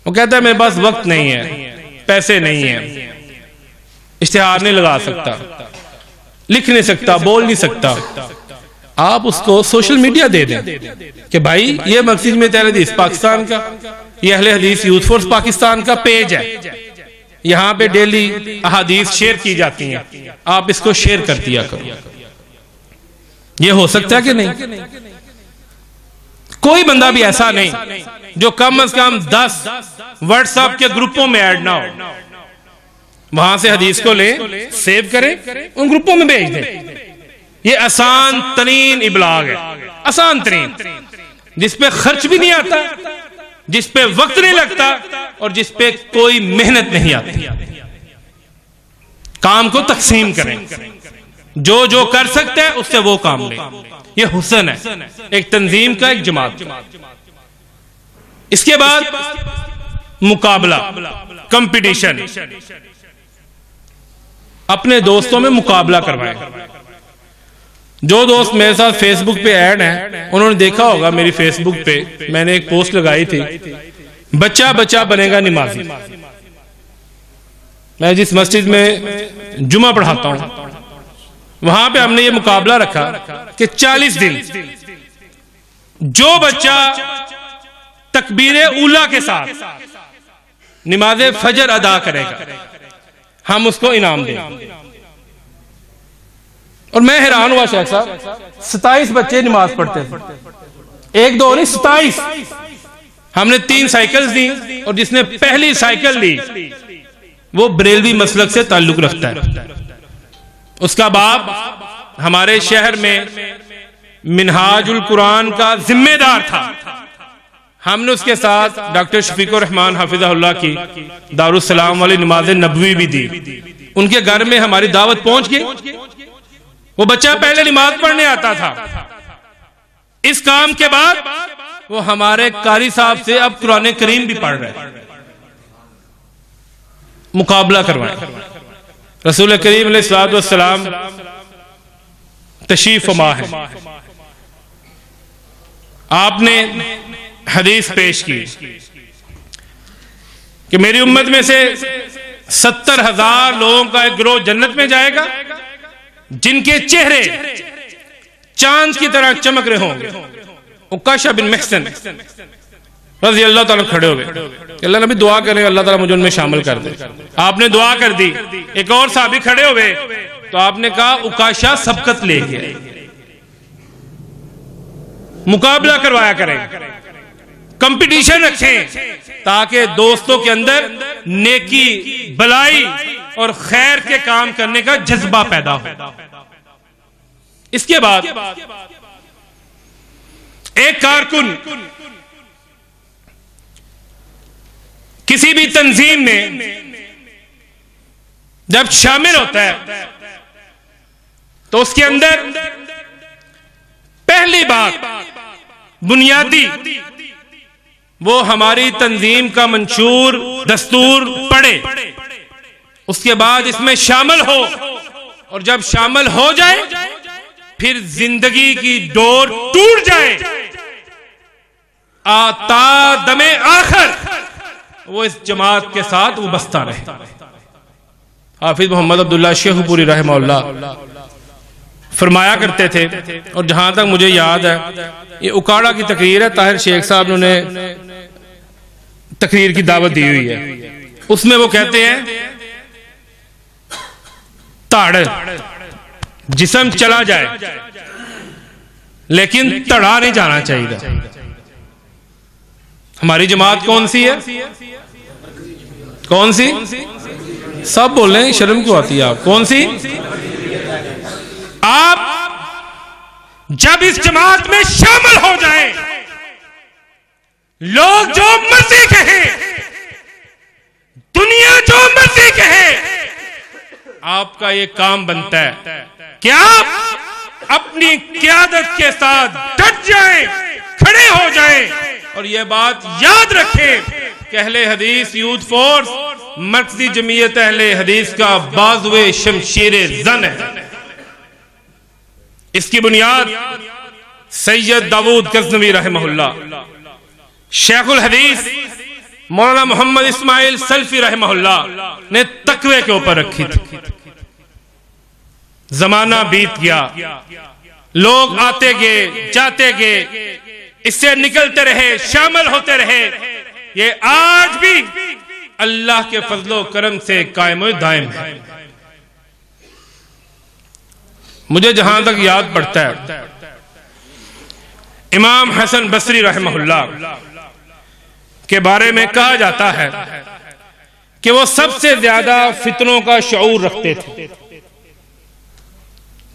वो कहता है मेरे पास वक्त नहीं है, पैसे नहीं है, इश्तिहार नहीं लगा सकता, लिख नहीं सकता, बोल नहीं सकता। आप उसको सोशल मीडिया दे दें कि भाई ये मस्जिद में अहले हदीस पाकिस्तान का, ये अहले हदीस यूथ फोर्स पाकिस्तान का पेज है, यहां पे डेली अहादीस शेयर की जाती हैं, आप इसको शेयर कर दिया करो। ये हो सकता है कि नहीं? कोई बंदा भी ऐसा नहीं जो कम से कम 10 व्हाट्सएप के ग्रुपों में ऐड ना हो, वहां से हदीस को ले, सेव करें, उन ग्रुपों में भेज दें। ये आसान तरीन इबलाग है, आसान तरीन, जिसपे खर्च भी नहीं आता, जिसपे वक्त नहीं लगता और जिसपे कोई मेहनत नहीं आती। काम को तकसीम करें, जो जो कर सकते हैं उससे वो काम ले। ये हुस्न है एक तंजीम का, एक जमात का। इसके बाद मुकाबला, कंपटीशन। अपने दोस्तों में मुकाबला करवाएं। जो दोस्त मेरे साथ फेसबुक पे ऐड हैं, उन्होंने देखा होगा मेरी फेसबुक पे मैंने एक पोस्ट लगाई थी, बच्चा बच्चा बनेगा निमाजी। मैं जिस मस्जिद में जुमा पढ़ाता हूं, वहां पे हमने ये मुकाबला रखा कि 40 दिन जो बच्चा तकबीरे ऊला के साथ नमाज फजर अदा करेगा, हम उसको इनाम देंगे। और मैं हैरान हुआ शेख साहब, 27 बच्चे नमाज पढ़ते थे, एक दो नहीं 27। हमने 3 साइकिल दी और जिसने पहली साइकिल ली वो बरेलवी मसलक से ताल्लुक रखता है। उसका बाप हमारे शहर में मिनहाजुल कुरान का जिम्मेदार था। हमने उसके साथ डॉक्टर शफीकुर रहमान हाफिज़हुल्लाह की दारुस्सलाम वाली नमाज नबवी भी दी। उनके घर में हमारी दावत पहुंच गई। वो बच्चा पहले नमाज पढ़ने आता था, इस काम के बाद वो हमारे कारी साहब से अब कुरान करीम भी पढ़ रहे हैं। मुकाबला करवाएं। रसूल करीम अलैहिस्सलातु वस्सलाम तशरीफ फरमा है, आपने हदीस पेश की कि मेरी उम्मत में से 70,000 लोगों का एक गिरोह जन्नत में जाएगा जिनके चेहरे चांद की तरह चमक रहे होंगे, उकाशा बिन महसन रज़ी अल्लाह ताला खड़े हो गए। अल्लाह नबी दुआ करें अल्लाह ताला मुझे उनमें शामिल कर दे। आपने दुआ कर दी। एक और साहबी खड़े हुए तो आपने कहा उकाशा सबकत ले गए, मुकाबला करवाया करें, कंपटीशन रखें ताकि दोस्तों के अंदर नेकी, भलाई और खैर के काम करने का जज्बा पैदा हो। इसके बाद एक कारकुन किसी भी तंजीम में जब शामिल होता है तो उसके अंदर पहली बात बुनियादी वो हमारी तंजीम का मंशूर दस्तूर पढ़े, उसके बाद इसमें शामिल हो, और जब शामिल हो जाए फिर जिंदगी की डोर टूट जाए, आता दमे आखिर वो इस जमात के साथ वो बसता रहे। हाफिज मोहम्मद अब्दुल्ला शेखपुरी रहमहुल्लाह फरमाया करते थे, और जहां तक मुझे याद है ये उकाड़ा की तकरीर है, ताहिर शेख साहब ने तकरीर की दावत दी हुई है। उसमें वो कहते हैं ताड़ जिस्म चला जाए लेकिन तड़ा नहीं जाना चाहिए। हमारी जमात कौन सी है? कौन सी? सब बोल रहे हैं, शर्म क्यों आती है आप? कौन सी? आप जब इस जमात में शामिल हो जाएं, लोग जो मर्जी कहें, दुनिया जो मर्जी कहे, आपका ये काम बनता है कि आप अपनी क़यादत के साथ डट जाएं, खड़े हो जाएं, और ये बात याद रखें कि अहले हदीस यूथ फोर्स मरकजी जमीयत अहले हदीस का बाजुए शमशीरे जन है। इसकी बुनियाद सैयद दाऊद गज़नवी रहमहुल्लाह, शेखुल हदीस मौलाना मोहम्मद इस्माइल सल्फी रहमहुल्लाह ने तकवे के ऊपर रखी थी। जमाना बीत गया, लोग आते गए जाते गए, इससे निकलते रहे, शामिल होते रहे। ये आज भी अल्लाह के फजलो करम से कायम व दायम है। मुझे जहां तक याद पड़ता है, इमाम हसन बसरी रहमहुल्लाह के बारे में कहा जाता है कि वो सबसे ज्यादा फितनों का शऊर रखते थे।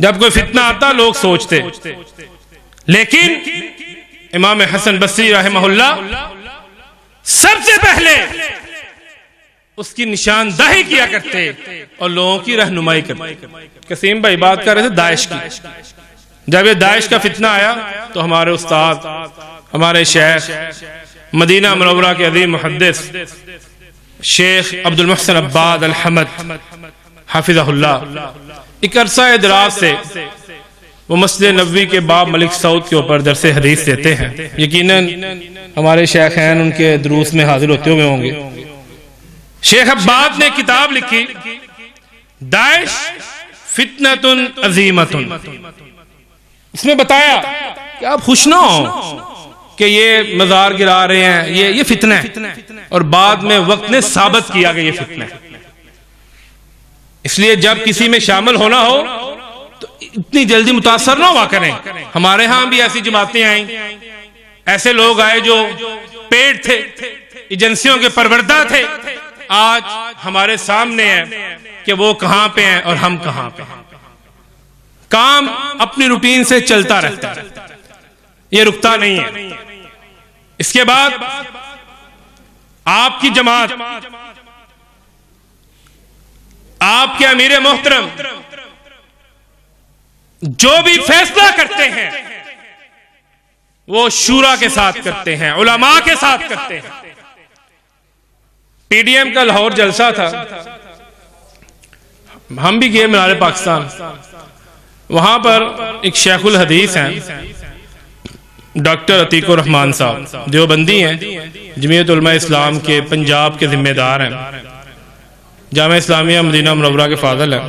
जब कोई फितना आता लोग सोचते, लेकिन इमाम हसन बसरी रहमहुल्लाह सबसे पहले उसकी निशानदाही किया करते और लोगों की रहनुमाई करते। कसीम भाई बात कर रहे थे दाइश की। जब ये दाइश का फितना आया तो हमारे उस्ताद, हमारे शेख मदीना मुनव्वरा के अज़ीम मुहद्दिस शेख अब्दुल मुहसिन अब्बाद अल हमद हाफिज़हुल्लाह एक अरसा दराज से वो मस्जिद नबवी के बाब मलिक सऊद के ऊपर दरसे हदीस देते हैं। यकीनन हमारे शेखैन उनके दुरूस में हाजिर होते हुए होंगे। शेख अब्बाद ने किताब लिखी दाइश फितनतुन अजीमतुन। इसमें बताया कि आप खुश ना हो कि ये मजार गिरा रहे हैं, ये फितना है, और बाद में वक्त ने साबित किया कि ये फितना है। इसलिए जब किसी में शामिल होना हो तो इतनी जल्दी मुतासर ना हुआ करें। हमारे यहां भी ऐसी जमातें आई, ऐसे लोग आए जो पेड़ थे, एजेंसियों के परवरदा थे, आज हमारे सामने है कि वो कहां पे हैं और हम कहां पे हैं। काम अपनी रूटीन से चलता रहता है, ये रुकता नहीं है। इसके बाद आपकी जमात, आपके अमीर मोहतरम जो भी फैसला करते हैं वो शूरा के साथ करते हैं, उलमा के साथ करते हैं। पीडीएम का लाहौर जलसा था, हम भी गए मीनार पाकिस्तान। वहां पर एक शेखुल हदीस हैं डॉक्टर अतीकुर रहमान साहब, देवबंदी हैं, जमीयत उलमा इस्लाम के पंजाब के जिम्मेदार हैं, जामिया इस्लामिया मदीना मुनव्वरा के फादल हैं।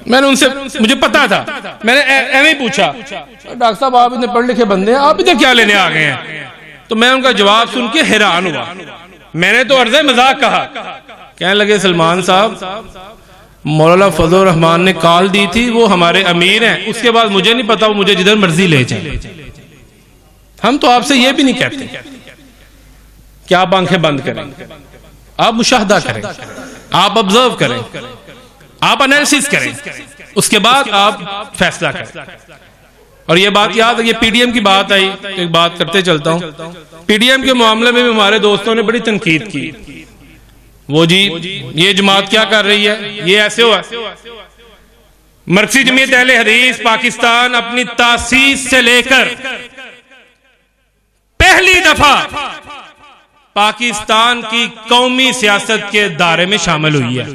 मैंने उनसे, मुझे पता था, मैंने ऐसे ही पूछा, डॉक्टर साहब आप इतने पढ़े लिखे बंदे हैं, आप इधर क्या लेने आ गए हैं? तो मैं उनका जवाब सुन के हैरान हुआ। मैंने तो अर्ज़े मजाक कहा। कहने लगे सलमान साहब, मौलाना फजल रहमान ने कॉल दी थी, वो हमारे अमीर हैं, उसके बाद मुझे नहीं पता, वो मुझे जिधर मर्जी ले जाए। हम तो आपसे ये भी नहीं कहते कि आप आंखें बंद करें, आप मुशाहदा करें, आप ऑब्जर्व करें, आप एनालिसिस करें, उसके बाद आप फैसला करें। और ये बात याद है, ये पीडीएम की बात आई तो एक बात करते चलता हूं। पीडीएम के मामले में भी हमारे दोस्तों ने बड़ी तनकीद की, वो जी ये जमात क्या कर रही है, ये ऐसे हुआ। मरकजी जमीयत अहले हदीस पाकिस्तान अपनी तासीस से लेकर पहली दफा पाकिस्तान की कौमी सियासत के दायरे में शामिल हुई है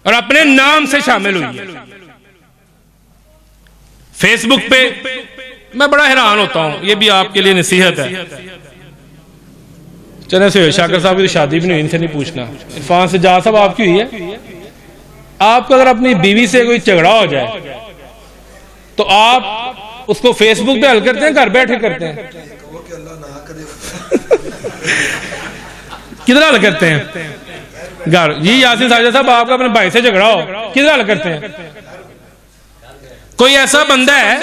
और अपने नाम से शामिल हुई है। फेसबुक पे मैं बड़ा हैरान होता हूं, ये भी आपके लिए नसीहत है। चले से शाकर साहब की तो शादी भी नहीं हुई, इनसे नहीं पूछना। इरफान सज्जाद साहब आपकी हुई है? आपको अगर अपनी बीवी से कोई झगड़ा हो जाए तो आप उसको फेसबुक पे हल करते हैं, घर बैठे करते हैं? किधर हल करते हैं? घर। जी यासिन साजिद साहब, आपका अपने भाई से झगड़ा हो, किधर हल करते हैं? कोई ऐसा बंदा है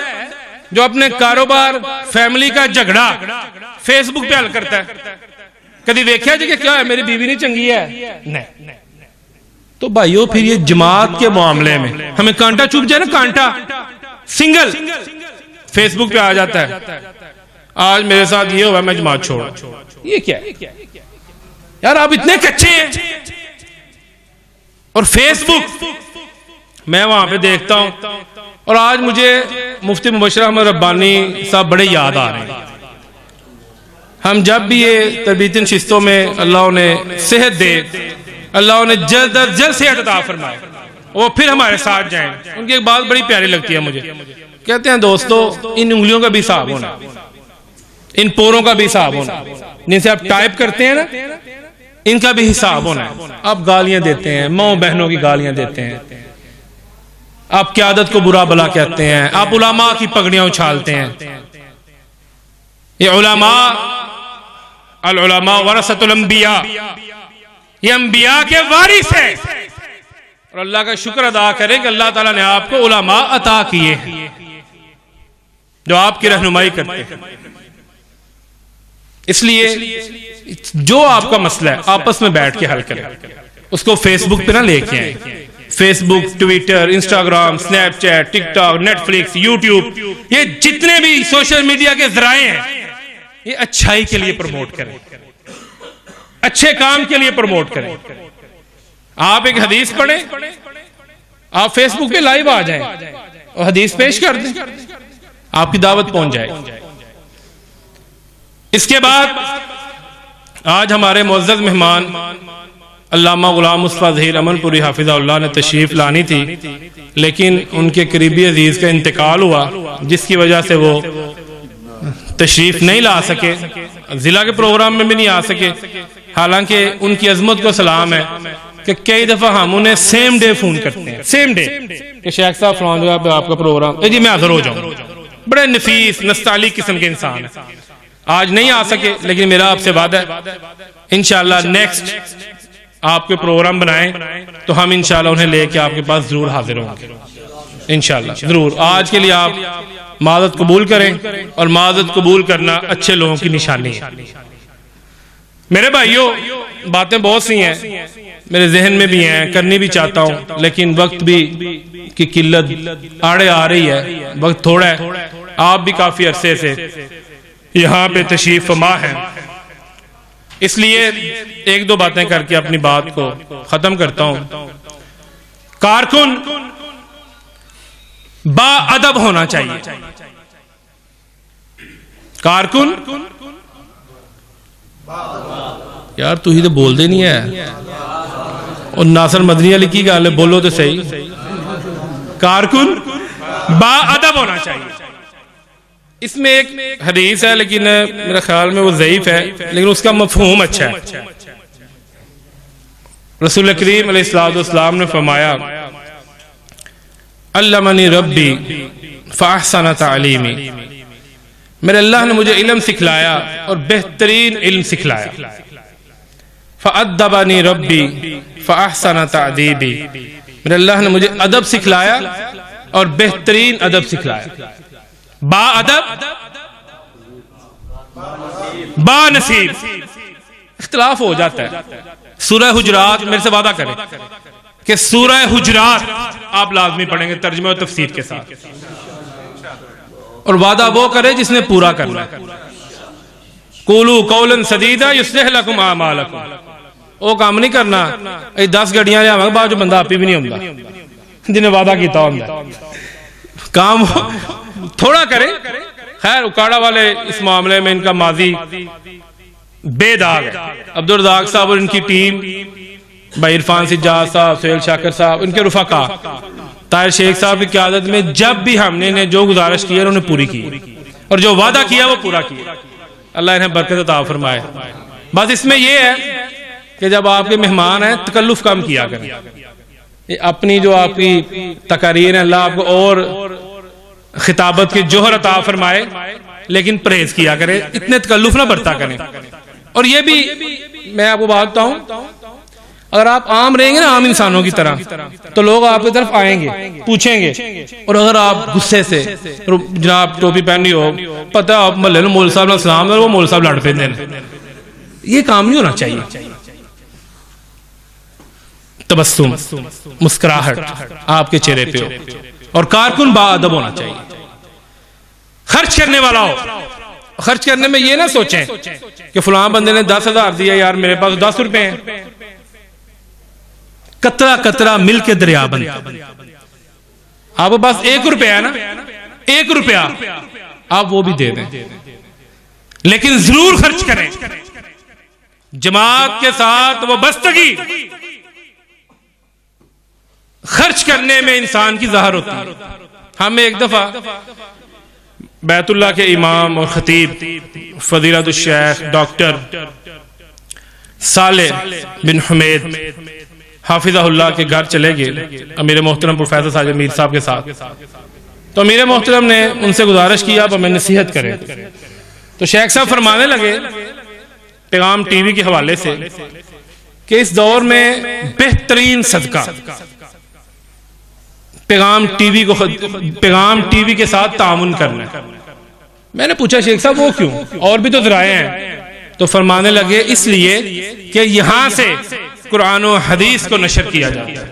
जो अपने कारोबार फैमिली का झगड़ा फेसबुक पे हल करता है? कभी देखा जी कि क्या है, मेरी बीवी नहीं चंगी है? नहीं। तो भाइयों फिर ये जमात के मामले में हमें कांटा चुभ जाए ना, कांटा सिंगल फेसबुक पे आ जाता है, आज मेरे साथ ये हुआ मैं जमात छोड़। ये क्या है यार, आप इतने कच्चे हैं। और फेसबुक मैं वहां पे देखता हूं और आज मुझे मुफ्ती मुबशर अहमद रब्बानी साहब बड़े याद आ रहे हैं। हम जब भी ये तरबीती नशिस्तों में अल्लाह उन्हें सेहत दे, अल्लाह उन्हें जल्द अज जल्द सेहत अता फरमाए, वो फिर हमारे साथ जाएं। उनकी एक बात बड़ी प्यारी लगती है मुझे, कहते हैं दोस्तों इन उंगलियों का भी हिसाब होना, इन पोरों का भी हिसाब होना, जिनसे आप टाइप करते हैं ना, इनका भी हिसाब होना है। आप गालियां देते हैं, माँ बहनों की गालियां देते हैं, आप क़यादत को बुरा भला कहते हैं, आप उलमा की पगड़ियां उछालते हैं। ये उलमा अल उलमा वरसतुल अंबिया, ये अंबिया के वारिस है। और अल्लाह का शुक्र अदा करें कि अल्लाह ताला ने आपको उलमा अता किए हैं जो आपकी रहनुमाई करते हैं। इसलिए जो आपका मसला है आपस में बैठ के हल करें, उसको फेसबुक पे ना लेके आए। Facebook, Twitter, Instagram, Snapchat, TikTok, Netflix, YouTube, ये जितने भी सोशल मीडिया के जराए हैं, ये अच्छाई के लिए प्रमोट करें, अच्छे काम के लिए प्रमोट करें। आप एक हदीस पढ़ें, आप फेसबुक पे लाइव आ जाएं और हदीस पेश कर दें, आपकी दावत पहुंच जाए। इसके बाद आज हमारे मुअज़्ज़ज़ मेहमान अल्लामा गुलाम मुस्तफ़ा ज़हीर अमनपुरी हाफिज़हुल्लाह ने तशरीफ लानी थी, लेकिन उनके करीबी अजीज का इंतकाल हुआ, जिसकी वजह से वो तशरीफ नहीं ला सके, जिला के प्रोग्राम में भी नहीं आ सके। हालांकि उनकी अजमत को सलाम है कि कई दफा हम उन्हें सेम डे फोन करते हैं, सेम डे कि शेख साहब फलां जगह पे आपका प्रोग्राम, जी मैं हाजिर हो जाऊं। बड़े नफीस नस्ताली किस्म के इंसान है। आज नहीं आ सके, लेकिन मेरा आपसे वादा है इंशाअल्लाह नेक्स्ट आपके प्रोग्राम बनाएं तो हम इंशाअल्लाह उन्हें लेके आपके पास जरूर हाजिर होंगे, इंशाअल्लाह जरूर। आज के लिए आप माज़रत कबूल करें, और माज़रत कबूल करना अच्छे लोगों की निशानी है। मेरे भाइयों, बातें बहुत सी हैं, मेरे जहन में भी हैं, करनी भी चाहता हूं, लेकिन वक्त भी की किल्लत आड़े आ रही है, वक्त थोड़ा है। आप भी काफी अरसे से यहाँ पे तशरीफ फरमा है, इसलिए एक दो बातें करके अपनी बात को खत्म करता हूं। कारकुन बाअदब होना चाहिए। कारकुन यार तू ही तो बोलते नहीं है, और नासर मदनी अली की गल है, बोलो तो सही। कारकुन बाअदब होना चाहिए। इसमें एक हदीस है, लेकिन मेरे ख्याल में वो ज़ईफ है, लेकिन उसका मफहूम अच्छा है। रसूल करीम अलैहिस्सलाम ने फरमाया अल्लमनी रब्बी फ़अहसन तालीमी, मेरे अल्लाह ने मुझे इल्म सिखलाया और बेहतरीन इल्म सिखलाया। फ़अद्दबनी रब्बी फ़अहसन तादीबी, मेरे अल्लाह ने मुझे अदब सिखलाया और बेहतरीन अदब सिखलाया। बा अदब बा नसीब, इख्तिलाफ हो जाता है। सूरह हुजरात, मेरे से वादा करें कि सूरह हुजरात आप लाजमी पढ़ेंगे तर्जुमे और तफसीर के साथ, और वादा वो करे जिसने पूरा करना है। कूलू कौलन सदीदा युस्लिह लकुम आमालकुम, वो काम नहीं करना 10 गड्डियां लियावांगे बाद जो बंदा आपी भी नहीं होंदा जिन्हें वादा किया होंदा। काम थोड़ा करे। खैर उकाड़ा वाले इस मामले में इनका माजी बेदाग है। अब्दुल रज़ाक साहब और इनकी टीम, भाई इरफान सिज्जाद साहब, सुहेल शाकिर साहब, इनके रुफाका, ताहिर शेख साहब की क़यादत में जब भी हमने इन्हें जो गुजारिश की है उन्होंने पूरी की, और जो वादा किया वो पूरा किया। अल्लाह इन्हें बरकत अता फरमाए। बस इसमें यह है कि जब आपके मेहमान हैं तकल्लुफ कम किया करें। अपनी जो आपकी तकारीर है अल्लाह आपको और खिताबत की जोहर अता फरमाए, लेकिन परहेज किया करें, इतने तकल्लुफ ना बरता करें। और ये भी मैं आपको बात बताऊं, अगर आप आम रहेंगे ना आम इंसानों की तरह, तो लोग आपकी तरफ आएंगे, पूछेंगे। और अगर आप गुस्से से जनाब टोपी पहनी हो, पता आप महल्ले में मौलवी साहब सलाम, वो मौलवी साहब लड़ पे, ये काम नहीं होना चाहिए। तबस्सुम, मुस्कुराहट आपके चेहरे पे हो, और कारकुन बाअदब होना चाहिए। खर्च करने वाला हो। खर्च करने में ये ना सोचें कि फलां बंदे ने 10,000 दिया, यार मेरे पास 10 रुपए हैं। कतरा कतरा मिल के दरिया बनता। आपके पास 1 रुपया है ना, 1 रुपया आप वो भी दे दें, लेकिन जरूर खर्च करें जमात के साथ। वो बस्तगी खर्च करने में इंसान की ज़ाहिर होती है। हम एक दफा बैतुल्लाह के इमाम और खतीब फजीलतुल शेख डॉक्टर सालेह बिन हुमैद हाफिज़हुल्लाह के घर चले गए, अमीर मोहतरम प्रोफेसर साजिद मीर साहब के साथ। तो अमीर मोहतरम ने उनसे गुजारिश किया आप हमें नसीहत करें। तो शेख साहब फरमाने लगे पैगाम टीवी के हवाले से कि इस दौर में बेहतरीन सदका पैगाम टीवी के साथ तामुन करना है। मैंने पूछा शेख साहब वो क्यों, और भी तो ज़राए हैं। तो फरमाने लगे इसलिए कि यहां से कुरान और हदीस को नशर किया जाता है।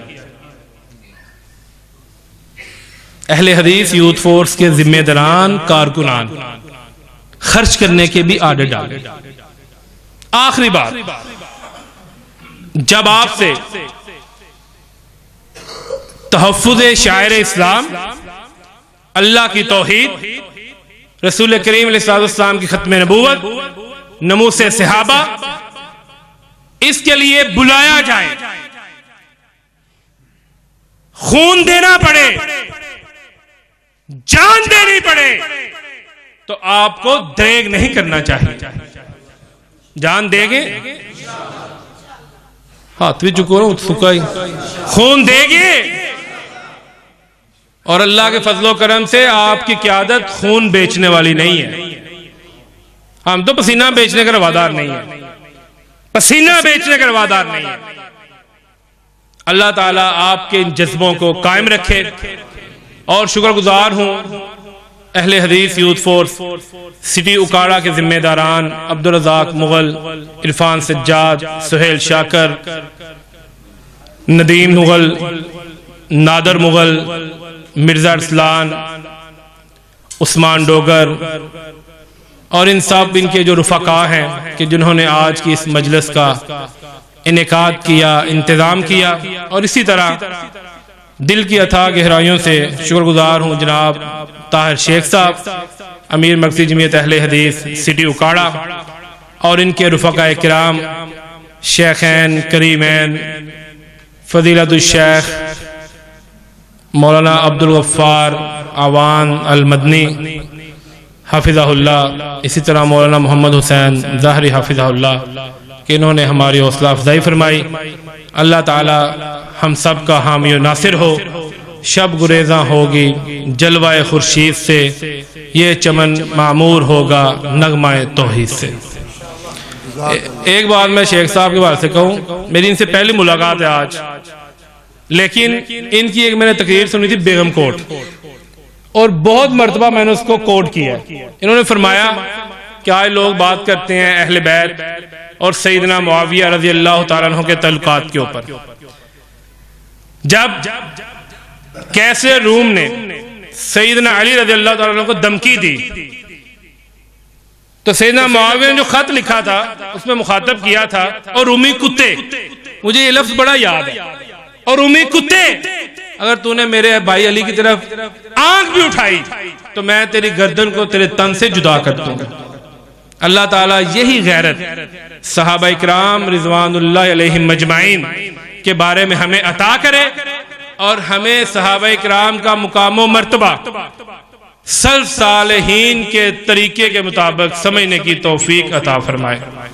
अहले हदीस यूथ फोर्स के जिम्मेदारान कारकुनान खर्च करने के भी आदत डाले। आखिरी बात, जब आपसे तहफ़्फ़ुज़ शायर इस्लाम, अल्लाह की तौहीद, रसूल करीम अलैहिस्सलाम की खत्म नबूवत, नमूसे सहाबा, इसके लिए बुलाया जाए, खून देना पड़े, जान देनी पड़े, तो आपको दरेग नहीं करना चाहिए। जान देंगे, हाथ भी चुको सुखा ही, खून देंगे, और अल्लाह के फजलो करम से आपकी क़यादत खून बेचने वाली नहीं है। हम तो पसीना बेचने का रवादार नहीं है, पसीना बेचने का रवादार नहीं है। अल्लाह ताला आपके इन जज्बों को कायम रखे। और शुक्रगुजार हूं अहले हदीस यूथ फोर्स सिटी उकाड़ा के जिम्मेदारान अब्दुल रज़ाक मुगल, इरफान सिज्जाद, सुहेल शाकर, नदीम मुगल, नादर मुगल, मिर्जा अरसलान, उस्मान डोगर, और इन सब इनके जो रुफका हैं कि जिन्होंने आज की इस मजलिस का इनेकाद किया, इंतजाम किया। और इसी तरह दिल की अथाह गहराइयों से शुक्रगुजार हूँ जनाब ताहिर शेख साहब, अमीर मरकज़ी जमीयत अहले हदीस सिटी उकाड़ा, और इनके रुफका किराम शेखैन करीमैन फजीलतुल शेख मौलाना अब्दुल गफ्फार आवान अल मदनी हाफिज़हुल्लाह, इसी तरह मौलाना मोहम्मद हुसैन ज़ाहरी हाफिज़हुल्लाह, कि इन्होंने हमारी हौसला अफजाई फरमाई। अल्लाह ताला हम सब का हामी और नासिर हो। शब गुरेजा होगी जलवाए खुर्शीद से, ये चमन मामूर होगा नगमाए तौहीद से। एक बात मैं शेख साहब के बारे से कहूँ, मेरी इनसे पहली मुलाकात है आज, लेकिन इनकी एक मैंने तकरीर सुनी थी बेगम कोट, और बहुत मर्तबा मैंने उसको कोट किया। इन्होंने फरमाया कि आज लोग बात करते हैं अहले बैत और सैयदना मुआविया रज़ी अल्लाह तआला अन्हु के तल्लुकात के ऊपर। जब कैसे रूम ने सैयदना अली रज़ी अल्लाह तआला अन्हु को धमकी दी, तो सैयदना मुआविया ने जो खत लिखा था उसमें मुखातब किया था, और रूमी कुत्ते, मुझे ये लफ्ज बड़ा याद है, और रूमी कुत्ते, अगर तूने मेरे भाई अली की तरफ आंख भी उठाई तो मैं तेरी गर्दन को तेरे तन से जुदा कर दूंगा। अल्लाह ताला यही गैरत सहाबा इकराम रिज़वानुल्लाह अलैहिम मजमाइन के बारे में हमें अता करे, और हमें सहाबा इकराम का मुकाम व मर्तबा सल्फ सालेहीन के तरीके के मुताबिक समझने की तौफीक अता फरमाए।